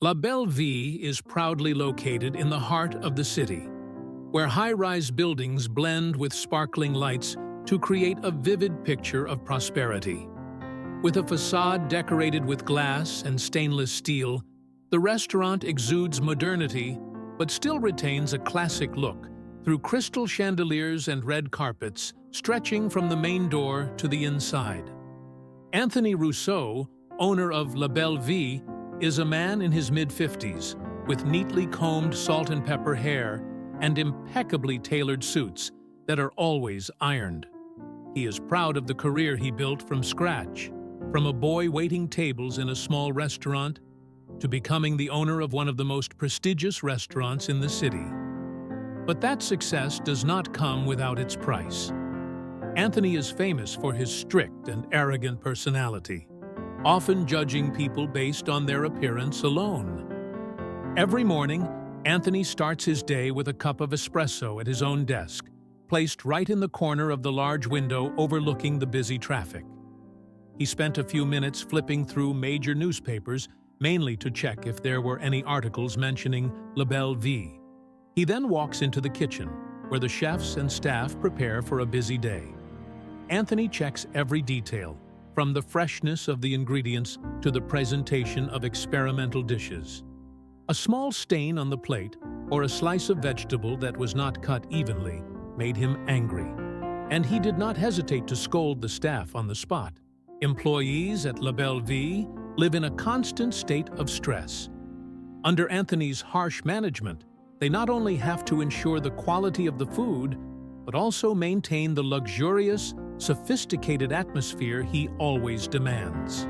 La Belle Vie is proudly located in the heart of the city, where high-rise buildings blend with sparkling lights to create a vivid picture of prosperity. With a facade decorated with glass and stainless steel, the restaurant exudes modernity but still retains a classic look through crystal chandeliers and red carpets stretching from the main door to the inside. Anthony Rousseau, owner of La Belle Vie, is a man in his mid-50s with neatly combed salt and pepper hair and impeccably tailored suits that are always ironed. He is proud of the career he built from scratch, from a boy waiting tables in a small restaurant to becoming the owner of one of the most prestigious restaurants in the city. But that success does not come without its price. Anthony is famous for his strict and arrogant personality, often judging people based on their appearance alone. Every morning, Anthony starts his day with a cup of espresso at his own desk, placed right in the corner of the large window overlooking the busy traffic. He spent a few minutes flipping through major newspapers, mainly to check if there were any articles mentioning La Belle Vie. He then walks into the kitchen, where the chefs and staff prepare for a busy day. Anthony checks every detail, from the freshness of the ingredients to the presentation of experimental dishes. A small stain on the plate or a slice of vegetable that was not cut evenly made him angry, and he did not hesitate to scold the staff on the spot. Employees at La Belle Vie live in a constant state of stress. Under Anthony's harsh management, they not only have to ensure the quality of the food, but also maintain the luxurious, sophisticated atmosphere he always demands.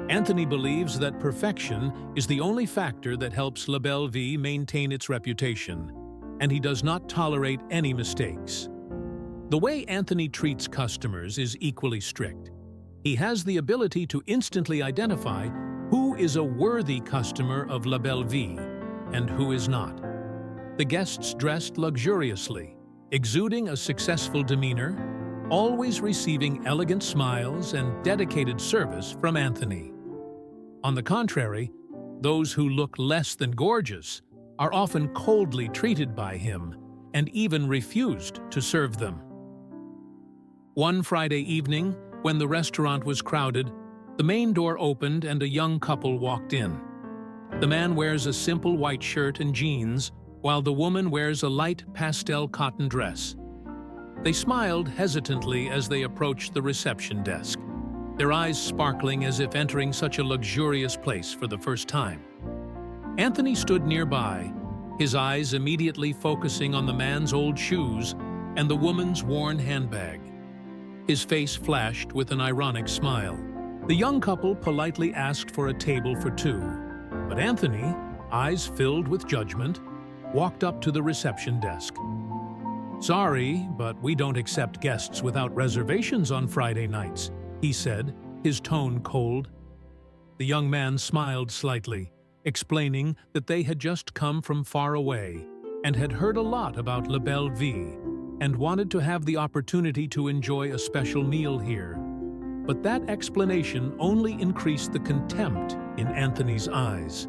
Anthony believes that perfection is the only factor that helps La Belle Vie maintain its reputation, and he does not tolerate any mistakes. The way Anthony treats customers is equally strict. He has the ability to instantly identify who is a worthy customer of La Belle Vie and who is not. The guests dressed luxuriously, exuding a successful demeanor, always receiving elegant smiles and dedicated service from Anthony. On the contrary, those who look less than gorgeous are often coldly treated by him and even refused to serve them. One Friday evening, when the restaurant was crowded, the main door opened and a young couple walked in. The man wears a simple white shirt and jeans, while the woman wears a light pastel cotton dress. They smiled hesitantly as they approached the reception desk, their eyes sparkling as if entering such a luxurious place for the first time. Anthony stood nearby, his eyes immediately focusing on the man's old shoes and the woman's worn handbag. His face flashed with an ironic smile. The young couple politely asked for a table for two, but Anthony, eyes filled with judgment, walked up to the reception desk. "Sorry, but we don't accept guests without reservations on Friday nights," he said, his tone cold. The young man smiled slightly, explaining that they had just come from far away and had heard a lot about La Belle Vie and wanted to have the opportunity to enjoy a special meal here. But that explanation only increased the contempt in Anthony's eyes.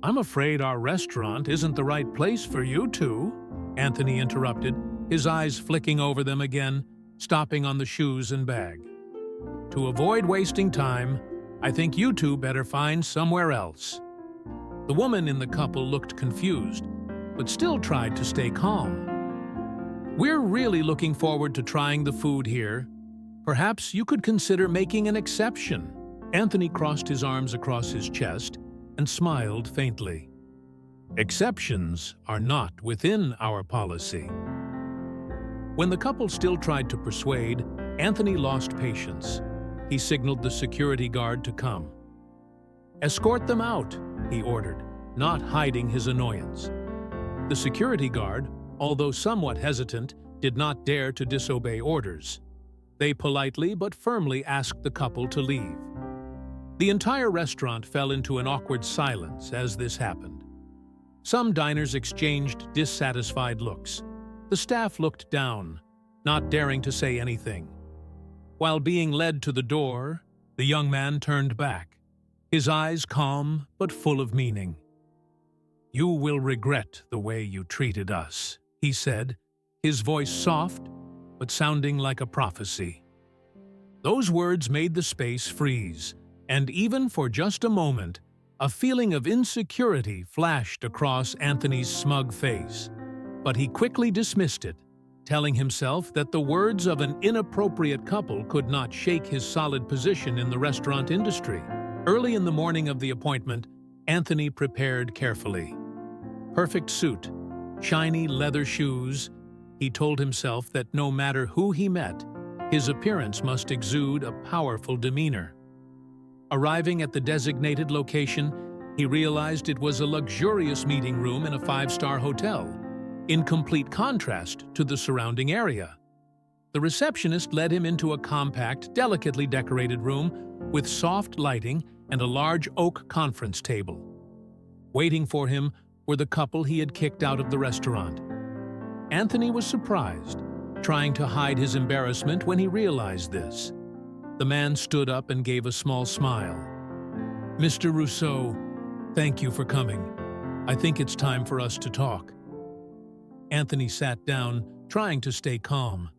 "I'm afraid our restaurant isn't the right place for you two," Anthony interrupted, his eyes flicking over them again, stopping on the shoes and bag. "To avoid wasting time, I think you two better find somewhere else." The woman in the couple looked confused, but still tried to stay calm. "We're really looking forward to trying the food here. Perhaps you could consider making an exception." Anthony crossed his arms across his chest and smiled faintly. "Exceptions are not within our policy." When the couple still tried to persuade, Anthony lost patience. He signaled the security guard to come. "Escort them out," he ordered, not hiding his annoyance. The security guard, although somewhat hesitant, did not dare to disobey orders. They politely but firmly asked the couple to leave. The entire restaurant fell into an awkward silence as this happened. Some diners exchanged dissatisfied looks. The staff looked down, not daring to say anything. While being led to the door, the young man turned back. his eyes calm but full of meaning. "You will regret the way you treated us," he said, his voice soft but sounding like a prophecy. Those words made the space freeze, and even for just a moment, a feeling of insecurity flashed across Anthony's smug face. But he quickly dismissed it, telling himself that the words of an inappropriate couple could not shake his solid position in the restaurant industry. Early in the morning of the appointment, Anthony prepared carefully. Perfect suit, shiny leather shoes, he told himself that no matter who he met, his appearance must exude a powerful demeanor. Arriving at the designated location, he realized it was a luxurious meeting room in a five-star hotel, in complete contrast to the surrounding area. The receptionist led him into a compact, delicately decorated room with soft lighting and a large oak conference table. Waiting for him were the couple he had kicked out of the restaurant. Anthony was surprised, trying to hide his embarrassment when he realized this. The man stood up and gave a small smile. "Mr. Rousseau, thank you for coming. I think it's time for us to talk." Anthony sat down, trying to stay calm.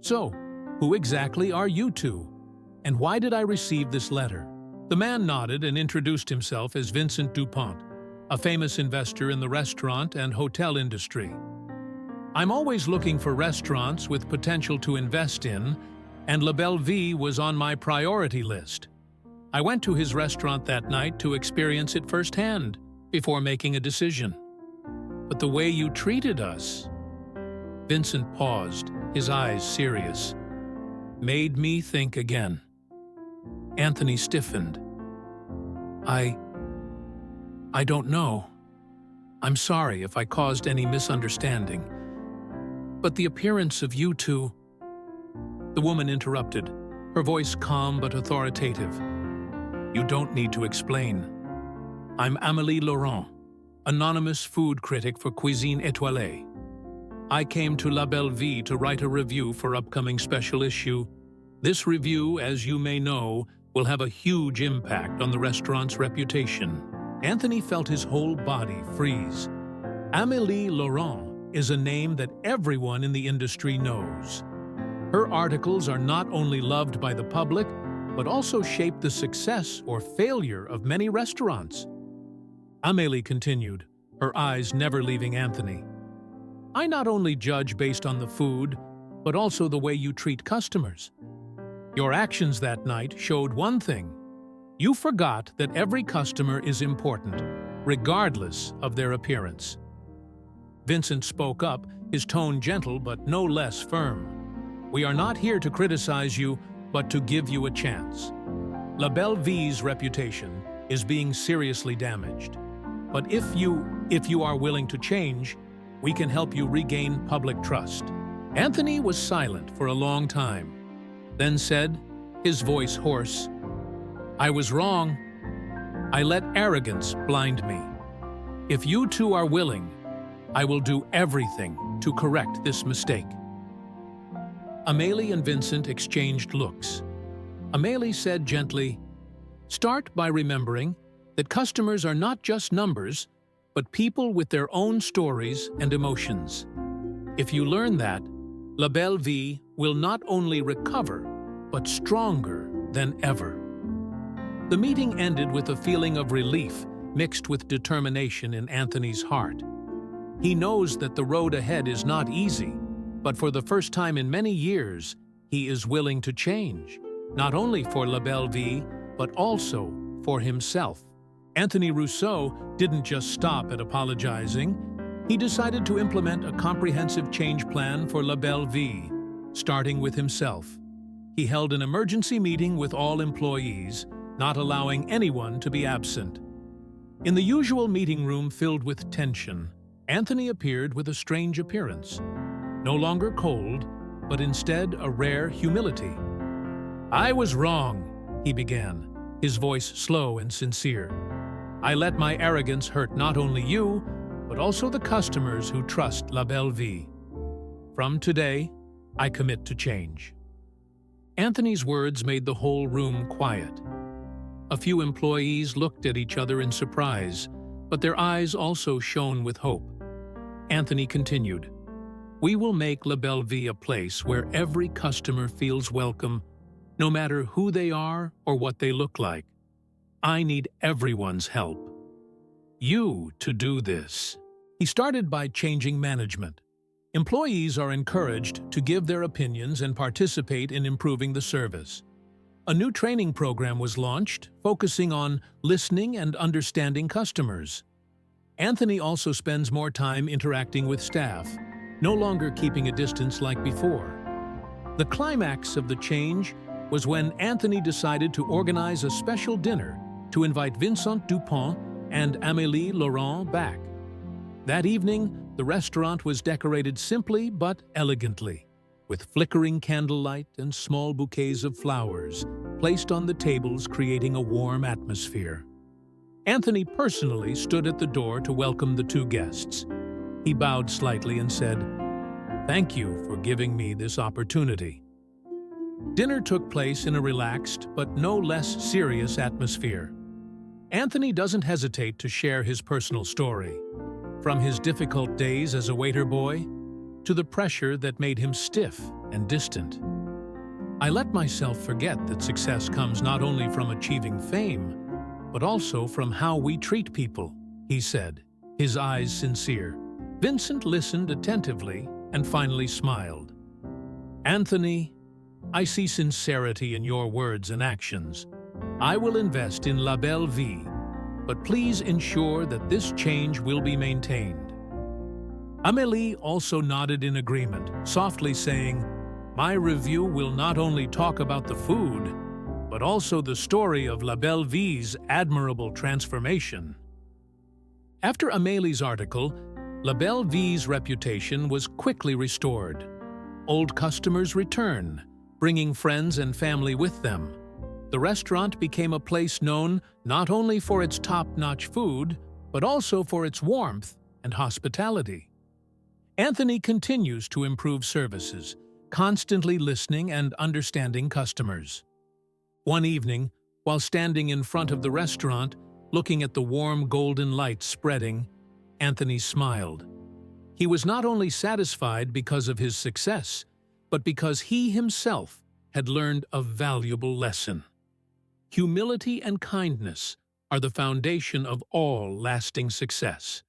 "So, who exactly are you two? And why did I receive this letter?" The man nodded and introduced himself as Vincent Dupont, a famous investor in the restaurant and hotel industry. "I'm always looking for restaurants with potential to invest in, and La Belle Vie was on my priority list. I went to his restaurant that night to experience it firsthand before making a decision. But the way you treated us..." Vincent paused, his eyes serious. "Made me think again." Anthony stiffened. I don't know. I'm sorry if I caused any misunderstanding. But the appearance of you two..." The woman interrupted, her voice calm but authoritative. "You don't need to explain. I'm Amélie Laurent, anonymous food critic for Cuisine Étoilée. I came to La Belle Vie to write a review for upcoming special issue. This review, as you may know, will have a huge impact on the restaurant's reputation." Anthony felt his whole body freeze. Amélie Laurent is a name that everyone in the industry knows. Her articles are not only loved by the public, but also shape the success or failure of many restaurants. Amélie continued, her eyes never leaving Anthony. "I not only judge based on the food, but also the way you treat customers. Your actions that night showed one thing. You forgot that every customer is important, regardless of their appearance." Vincent spoke up, his tone gentle but no less firm. "We are not here to criticize you, but to give you a chance. La Belle Vie's reputation is being seriously damaged. But if you are willing to change, we can help you regain public trust." Anthony was silent for a long time, then said, his voice hoarse, "I was wrong. I let arrogance blind me. If you two are willing, I will do everything to correct this mistake." Amélie and Vincent exchanged looks. Amélie said gently, "Start by remembering that customers are not just numbers, but people with their own stories and emotions. If you learn that, La Belle Vie will not only recover, but stronger than ever." The meeting ended with a feeling of relief mixed with determination in Anthony's heart. He knows that the road ahead is not easy, but for the first time in many years, he is willing to change, not only for La Belle Vie, but also for himself. Anthony Rousseau didn't just stop at apologizing. He decided to implement a comprehensive change plan for La Belle Vie, starting with himself. He held an emergency meeting with all employees, not allowing anyone to be absent. In the usual meeting room filled with tension, Anthony appeared with a strange appearance. No longer cold, but instead a rare humility. "I was wrong," he began, his voice slow and sincere. "I let my arrogance hurt not only you, but also the customers who trust La Belle Vie. From today, I commit to change." Anthony's words made the whole room quiet. A few employees looked at each other in surprise, but their eyes also shone with hope. Anthony continued, "We will make La Belle Vie a place where every customer feels welcome, no matter who they are or what they look like. I need everyone's help. You to do this." He started by changing management. Employees are encouraged to give their opinions and participate in improving the service. A new training program was launched, focusing on listening and understanding customers. Anthony also spends more time interacting with staff, no longer keeping a distance like before. The climax of the change was when Anthony decided to organize a special dinner to invite Vincent Dupont and Amélie Laurent back. That evening, the restaurant was decorated simply but elegantly, with flickering candlelight and small bouquets of flowers placed on the tables, creating a warm atmosphere. Anthony personally stood at the door to welcome the two guests. He bowed slightly and said, "Thank you for giving me this opportunity." Dinner took place in a relaxed but no less serious atmosphere. Anthony doesn't hesitate to share his personal story, from his difficult days as a waiter boy to the pressure that made him stiff and distant. "I let myself forget that success comes not only from achieving fame, but also from how we treat people," he said, his eyes sincere. Vincent listened attentively and finally smiled. "Anthony, I see sincerity in your words and actions. I will invest in La Belle Vie, but please ensure that this change will be maintained." Amélie also nodded in agreement, softly saying, "My review will not only talk about the food, but also the story of La Belle Vie's admirable transformation." After Amélie's article, La Belle Vie's reputation was quickly restored. Old customers returned, bringing friends and family with them. The restaurant became a place known not only for its top-notch food, but also for its warmth and hospitality. Anthony continues to improve services, constantly listening and understanding customers. One evening, while standing in front of the restaurant, looking at the warm golden light spreading, Anthony smiled. He was not only satisfied because of his success, but because he himself had learned a valuable lesson. Humility and kindness are the foundation of all lasting success.